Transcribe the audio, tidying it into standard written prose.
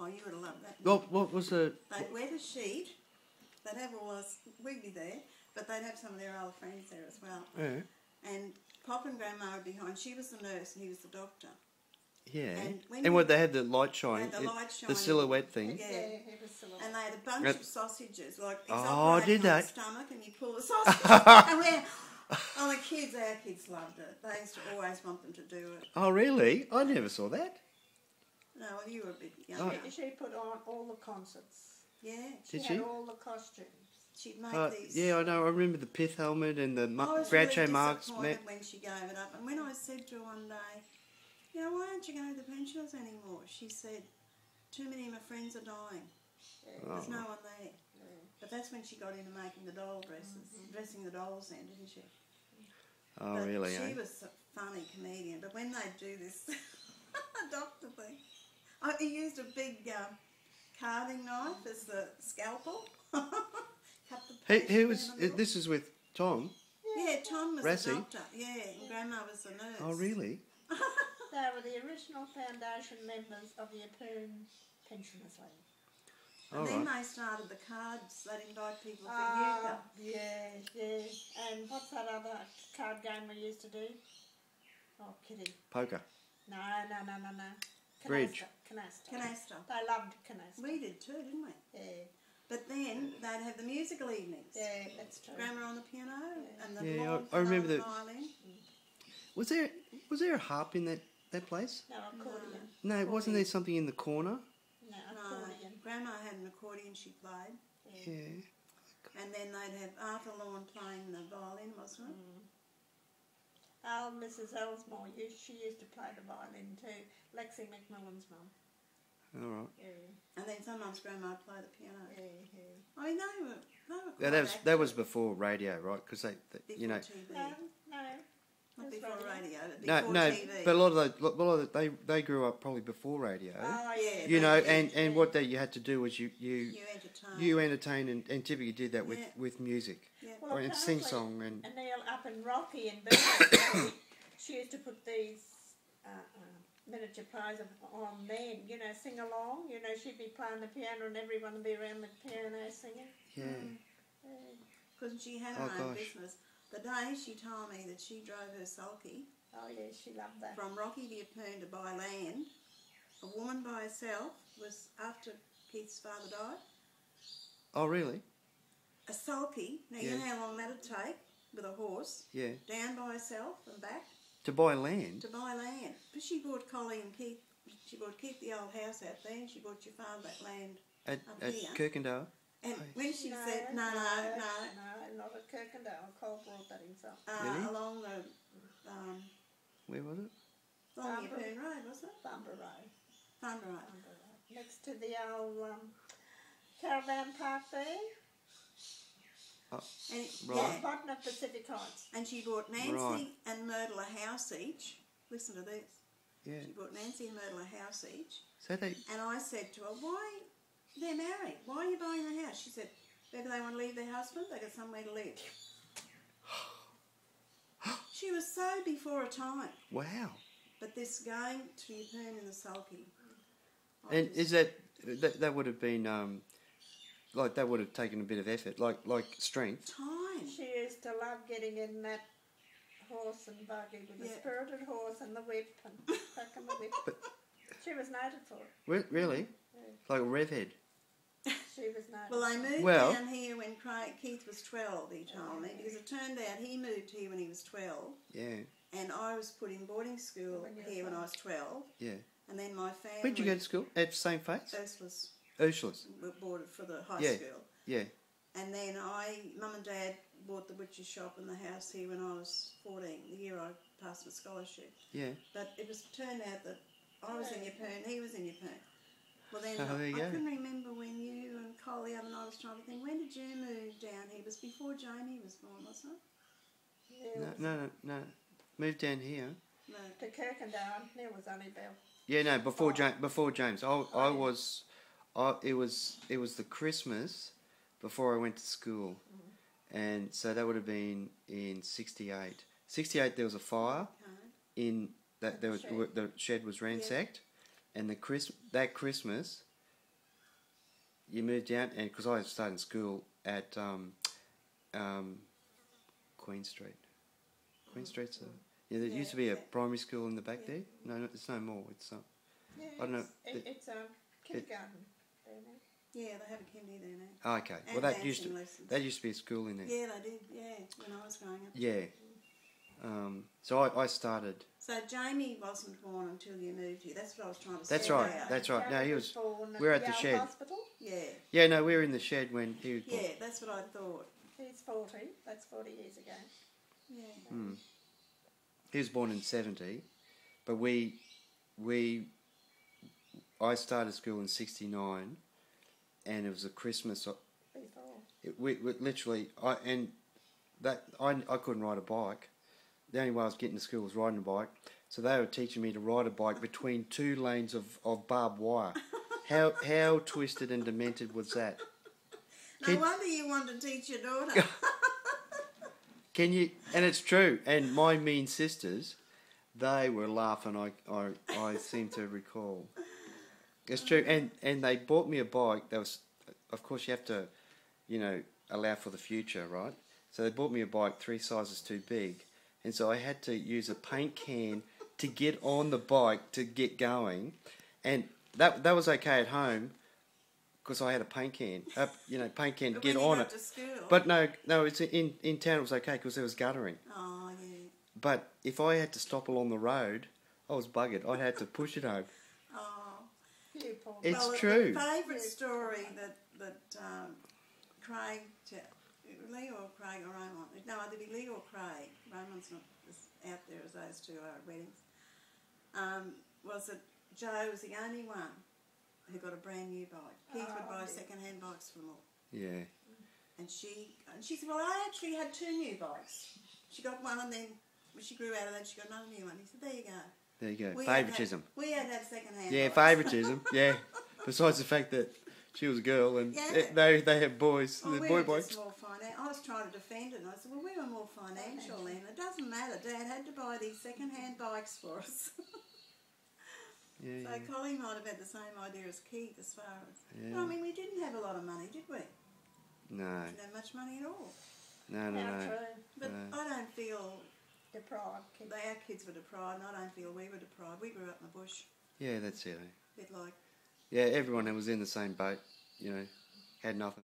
Oh, you would have loved that. What was the... They'd wet a sheet. They'd have all us... We'd be there, but they'd have some of their old friends there as well. Yeah. And Pop and Grandma were behind. She was the nurse and he was the doctor. Yeah. And what, they had the light shine? The light shine. The silhouette thing? Yeah. It was silhouette. And they had a bunch of sausages, like he's Oh, did operating on they? the stomach and you pull the sausage. And we're... Oh, our kids loved it. They used to always want them to do it. Oh, really? I never saw that. No, well, you were a bit younger. She put on all the concerts. Yeah. She had all the costumes. She'd make these... Yeah, I know. I remember the pith helmet and the Groucho really Marx. When she gave it up. And when I said to her one day, you know, why aren't you going to the pensioners anymore? She said, too many of my friends are dying. There's no one there. But that's when she got into making the doll dresses, dressing the dolls then, didn't she? Oh, but really? She was a funny comedian. But when they do this doctor thing, he used a big carving knife as the scalpel. Cut the Who was... This is with Tom? Yeah, Tom was Rassie? the doctor. Yeah, and Grandma was the nurse. Oh, really? They were the original foundation members of the Appoon Pensioners League. And then they started the cards. They'd invite people for euchre. Yeah. And what's that other card game we used to do? Oh, Kitty. Poker. No. Bridge. Canasta. They loved canasta. We did too, didn't we? Yeah. But then they'd have the musical evenings. Yeah, that's true. Grandma on the piano and the Lord I remember on the the violin. Was there a harp in that place? No, accordion. No, wasn't there something in the corner? No, accordion. Grandma had an accordion she played. Yeah. And then they'd have Arthur Lawn playing the violin, wasn't it? Oh, Mrs. Ellsmore, she used to play the violin too. Lexi McMillan's mum. All right. Yeah. And then sometimes Grandma would play the piano. Yeah. I mean, they were Yeah, that was before radio, right? Because they you know. TV. No. Not before radio, but before No, TV. but a lot of they grew up probably before radio. Oh, yeah. You know, and what you had to do was you entertain. and typically did that with music. Yeah. Well, and sing song and Neil up in Rocky and Burnley, she used to put these miniature pies on then, you know, sing along. You know, she'd be playing the piano and everyone would be around the piano singing. yeah. Because she had her own business. The day she told me that she drove her sulky. Oh yeah, she loved that. From Rocky to Appoon to buy land. A woman by herself was after Keith's father died. Oh, really? A sulky. Now you know how long that'd take with a horse. Yeah. Down by herself and back. To buy land? To buy land. But she bought Collie and Keith. She bought Keith the old house out there and she bought your father that land At here. Kirkendale? And when she said, no, not at Kirkendale. Cole brought that himself. Really? Along the... where was it? Along the Appoon Road, wasn't it? Thunder Road. Thunder Road. Next to the old caravan park there. Oh, and right. Bottom of Pacific Heights. And she bought Nancy and Myrtle a house each. Listen to this. Yeah. She bought Nancy and Myrtle a house each. So they... And I said to her, why... They're married. Why are you buying a house? She said, maybe they want to leave their husband. They got somewhere to live. She was so before her time. Wow. But this going to Appoon in the sulky. And is that would have been like that would have taken a bit of effort, like strength. Time. She used to love getting in that horse and buggy with the spirited horse and the whip and cracking the whip. But she was noted for it. Really? Yeah. Like a rev head. She was noted. Well, they moved down here when Keith was 12, he told me, because it turned out he moved here when he was 12. Yeah. And I was put in boarding school here when I was 12. Yeah. And then my family... Where'd you go to school? At St. Faith's? Ursula's. Boarded for the high school. Yeah. And then Mum and Dad bought the butcher shop and the house here when I was 14, the year I passed my scholarship. Yeah. But it turned out that I was in Appoon, he was in Appoon. Well then, there you I go. can remember when you and Cole the other night, I was trying to think, when did you move down here? It was before Jamie was born, wasn't it? Yeah. No. Moved down here. No. To Kirkendale, there was only Bill. Yeah, no, before James. It was the Christmas before I went to school. And so that would have been in 68. 68 there was a fire in that the shed was ransacked. And that Christmas, you moved down, and because I started school at Queen Street. Queen Street's there used to be a primary school in the back there. No, it's no more. It's I don't know. It's kindergarten there now. Yeah, they have a kindy there now. Oh, okay. And Well, dancing lessons. that used to be a school in there. Yeah, they did. Yeah, when I was growing up. Yeah. So I started. So Jamie wasn't born until you moved here. That's what I was trying to say. That's right. about. That's right. No, he was. born We're at the Yale shed. Hospital. Yeah. Yeah, no, we were in the shed when he was born. Yeah, that's what I thought. He's 40. That's 40 years ago. Yeah. He was born in 70, but I started school in 69, and it was a Christmas. Before. We literally, I couldn't ride a bike. The only way I was getting to school was riding a bike. So they were teaching me to ride a bike between 2 lanes of barbed wire. How twisted and demented was that? No wonder you wanted to teach your daughter. Can you? And it's true. And my mean sisters, they were laughing. I seem to recall. It's true. And they bought me a bike. That was, of course, you have to, allow for the future, right? So they bought me a bike 3 sizes too big, and so I had to use a paint can to get on the bike to get going, and that was okay at home. Because I had a paint can, paint can to get on it. To school. But no, it's in town it was okay because there was guttering. Oh, yeah. But if I had to stop along the road, I was buggered. I had to push it home. Oh. It's true. The favourite story that Craig, Lee or Craig or Roman, no, either be Lee or Craig, Roman's not as out there as those two are at weddings, was that Joe was the only one who got a brand new bike. Keith would buy second-hand bikes for them all. Yeah. And she said, well, I actually had 2 new bikes. She got one, and then when she grew out of that, she got another new one. He said, there you go. There you go. We Favouritism. We had second-hand Yeah, bikes. favouritism. Yeah. Besides the fact that she was a girl and they have boys. Well, the we boy were bikes. just more I was trying to defend it, and I said, well, we were more financial then. It doesn't matter. Dad had to buy these second-hand bikes for us. Yeah, So Collie might have had the same idea as Keith as far as... Yeah. Well, I mean, we didn't have a lot of money, did we? No. We didn't have much money at all. No. But I don't feel... Deprived kids. Our kids were deprived, and I don't feel we were deprived. We grew up in the bush. Yeah, that's it. A bit like... Yeah, everyone that was in the same boat, had nothing.